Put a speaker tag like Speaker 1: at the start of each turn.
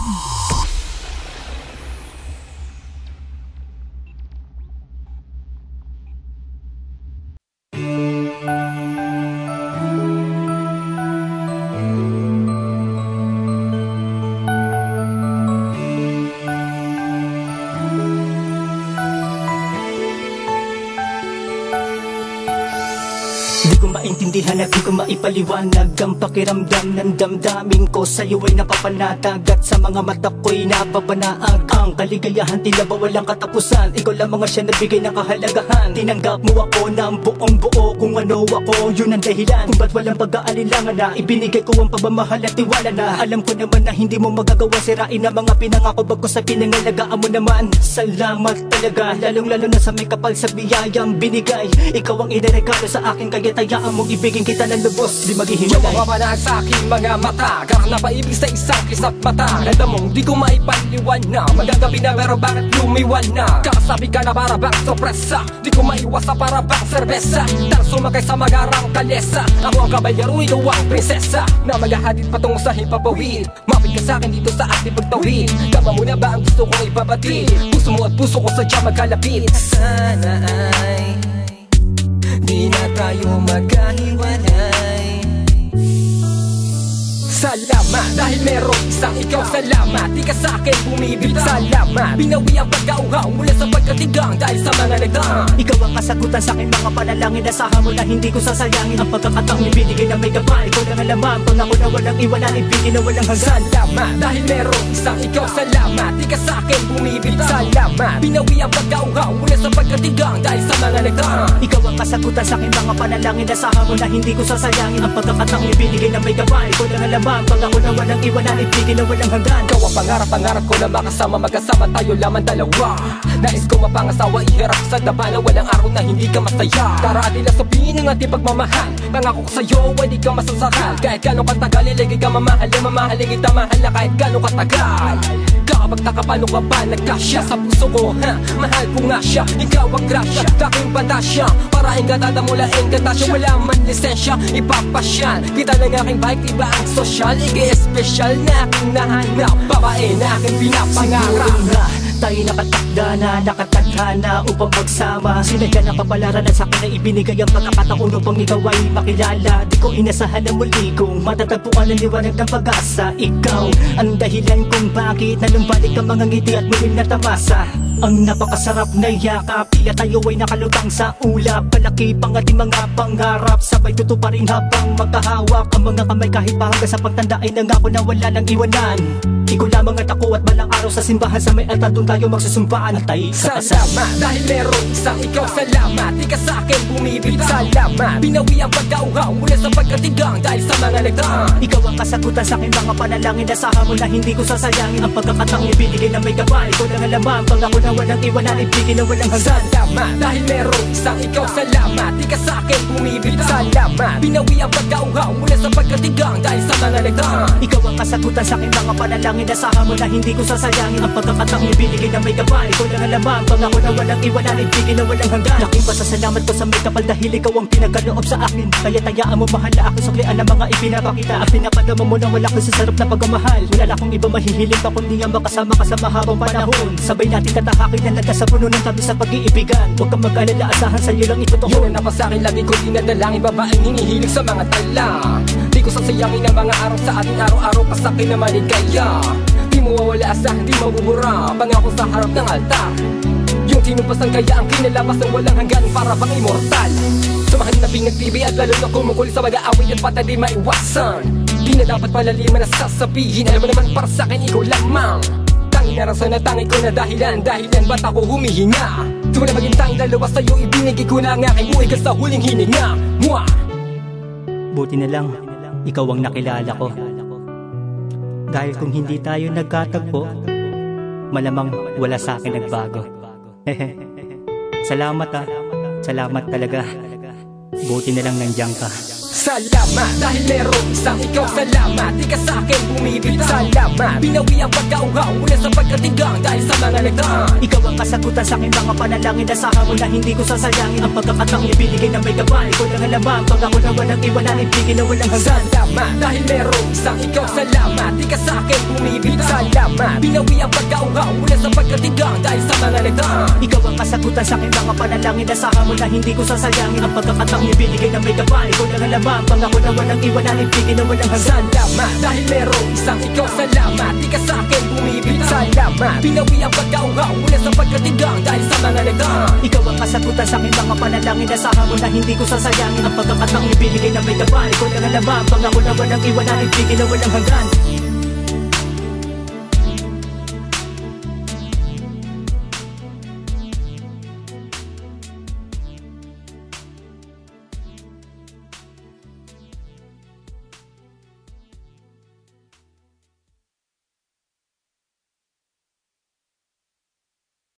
Speaker 1: Di ko maintindihan at di ko maipaliwanag ang pakiramdam ng damdamin ko sa'yo ay napapanatag at sa mga mata ko'y napapanaag. Ang kaligayahan tila ba walang katapusan, ikaw lamang ang siya nagbigay ng kahalagahan. Tinanggap mo ako ng buong buo, kung ano ako yun ang dahilan kung ba't walang pag-aalilangan na ibinigay ko ang pagmamahal at tiwala na alam ko naman na hindi mo magagawa sirain ang mga pinangako bago sa pinangalagaan mo naman. Salamat talaga, lalong lalo na sa may kapal sa biyayang binigay. Ikaw ang iniregalo sa akin kaya tayaan mong ibigin kita ng lubos, di maghihiwalay.
Speaker 2: Yung mapapanahan sa aking mga mata, garang na paibig sa isang kisap mata. Alam mong di ko maipaliwan na magagabi na pero bakit lumiwan na? Kakasabi ka na para bang sorpresa, di ko maiwas sa para bang serbesa. Tara sumakay sa magarang kalesa, ako ang kabalyaro, ikaw ang prinsesa na maghahatid patungo sa hipapawid. Mapit ka sa akin dito sa ating pagtawid, tama mo na ba ang gusto kong ipabatid? Puso mo at puso ko sadya magkalapit. Sana ay di na tayo magkahiwalay. Salamat dahil meron isang ikaw. Salamat di ka sa akin bumibili. Salamat binawi ang pagkauhaw mula sa pagkatigang dahil sa mga nagdaan.
Speaker 1: Ikaw ang kasagutan sa akin mga panalangin, asahan mo na hindi ko sasayangin ang pagkakataong ibinigay na may kapal. Ikaw lang alaman, pangako na walang iwanan, ibigin na walang hanggan.
Speaker 2: Salamat dahil meron isang ikaw. Salamat di ka sa akin bumibili. Salamat binawi ang pagkauhaw mula sa pagkatigang dahil sa mga nagdaan.
Speaker 1: Ikaw ang kasagutan sa akin mga panalangin, asahan mo na hindi ko sasayangin ang pagkakataong ibinigay na may kapal. Ikaw lang alaman, pangako na walang iwanan, ibigin na walang hanggan.
Speaker 2: Ikaw ang pangarap ko na makasama, magkasama tayo lamang dalawa. Nais ko mapangasawa, iharap sa labanan, walang araw na hindi ka masaya. Tara atin na sabihin ang ating pagmamahal, pangako ko sa'yo ay di ka masasakal. Kahit gano'ng katagal, ilagay ka mamahalin, mamahalin kita mahal na kahit gano'ng katagal. Kakapagtaka paano ka ba nagkasya sa puso ko, ha? Mahal ko nga siya, ikaw ang grasya, taking pantasya. Para ingatada mula encantasya, wala man lisensya, ipapasyan kita ng aking bike, iba ang sosyal. Ige-espesyal na aking nahanap, babae na aking pinapangarap.
Speaker 1: Siguro na tayo nakatakda na, nakatadhana upang magsama. Sinadya ng kapalaran at sa akin na ibinigay ang pagkakataon upang ikaw ay makilala. Di ko inasahan na muli kong matatagpuan ang liwanag ng pag-asa. Ikaw ang dahilan kung bakit nalumbalik ang mga ngiti at muling natamasa. Ang napakasarap na yakap, tila tayo ay nakalutang sa ulap. Palaki pang ating mga pangarap, sabay tutuparin habang magkahawak ang mga kamay kahit pa hanggang sa pagtanda ay nangako na wala nang iwanan. Ikaw lamang at ako at balang araw sa simbahan sa may altar doon tayo magsusumpaan at tayo sa kasal.
Speaker 2: Salamat dahil meron isang ikaw. Salamat di ka sa akin bumibili. Salamat binawi ang pagkauhaw mula sa pagkatigang dahil sa mga nagdaan.
Speaker 1: Ikaw ang kasagutan sa akin mga panalangin, asahan mo na hindi ko sasayangin ang pagkakataong ibinigay na may kapal. Ikaw lang alaman, pangako na walang iwanan, ibigin na walang hanggan.
Speaker 2: Salamat dahil meron isang ikaw. Salamat di ka sa akin bumibili. Salamat binawi ang pagkauhaw mula sa pagkatigang dahil sa mga nagdaan.
Speaker 1: Ikaw ang kasagutan sa akin mga panalangin, asahan mo na hindi ko sasayangin ang pagkakataong ibinigay na may kapal. Ikaw lang alaman, pangako na walang iwanan, ibigin na walang hanggan. Laking pasasalamat ko sa may kapal dahil ikaw ang pinagkaloob sa akin. Kaya tayaan mo mahal na ako, suklian ang mga ipinapakita at pinapadama mo na wala ko sa sarap na pagmamahal. Wala akong iba mahihiling pa kundi ang makasama ka sa mahabang panahon. Sabay natin tatahakin na laga sa puno ng tabi sa pag-iibigan. Huwag kang mag-alala, asahan sa'yo lang ito to.
Speaker 2: Yun ang napasakin, lagi ko dinadalangin, babaeng hinihilig sa mga tala. Di ko sasayangin ang mga araw sa ating araw-araw, pasakin naman ikaya. Di mo wawala asahan, di mabubura, pangako sa harap ng altar. Yung tinupasan kaya ang kinalabas ng walang hanggan para bang immortal. Samahan na pinag-TV at lalo na kumukuli sa mag-aaway at pata di maiwasan. Di na dapat palaliman na sasabihin, alam mo naman para sa akin ikaw lamang. Tanging narasan na tangi ko na dahilan ba't ako humihinga. Di mo na maging tanging dalawa sa'yo, ibinigay ko na ang aking buhay ka sa huling hininga. Mwah!
Speaker 1: Buti na lang, ikaw ang nakilala ko. Dahil kung hindi tayo nagkatagpo, malamang wala sa akin nagbago. Salamat salamat talaga. Buti na lang nandiyan ka.
Speaker 2: Salamat dahil meron isang ikaw. Salamat di ka sa akin bumibili. Salamat binawi ang pagkauhaw mula sa pagkatigang dahil sa mga nagdaan.
Speaker 1: Ikaw ang kasagutan sa akin mga panalangin, asahan mo na hindi ko sasayangin ang pagkakataong ibinigay na may kapal. Ikaw lang alaman, pangako na walang iwanan, ibigin na walang hanggan.
Speaker 2: Salamat dahil meron isang ikaw. Salamat di ka sa akin bumibili. Salamat lahat. Binawi ang pagkauhaw mula sa pagkatigang dahil sa mga nagdaan.
Speaker 1: Ikaw ang kasagutan sa aking mga panalangin. Asahan mo na hindi ko sasayangin ang pagkakataong ibinigay na may kapal. Ikaw lang ang laman, pangako na walang iwanan, ibigin na walang hanggan.
Speaker 2: Salamat dahil merong isang ikaw. Salamat, di ka sa akin bumibig. Salamat, binawi ang pagkauhaw mula sa pagkatigang dahil sa mga nagdaan.
Speaker 1: Ikaw ang kasagutan sa aking mga panalangin. Asahan mo na hindi ko sasayangin ang pagkakataong ibinigay na may kapal. Ikaw lang ang laman, pangako na walang iwanan, ibigin na walang hanggan.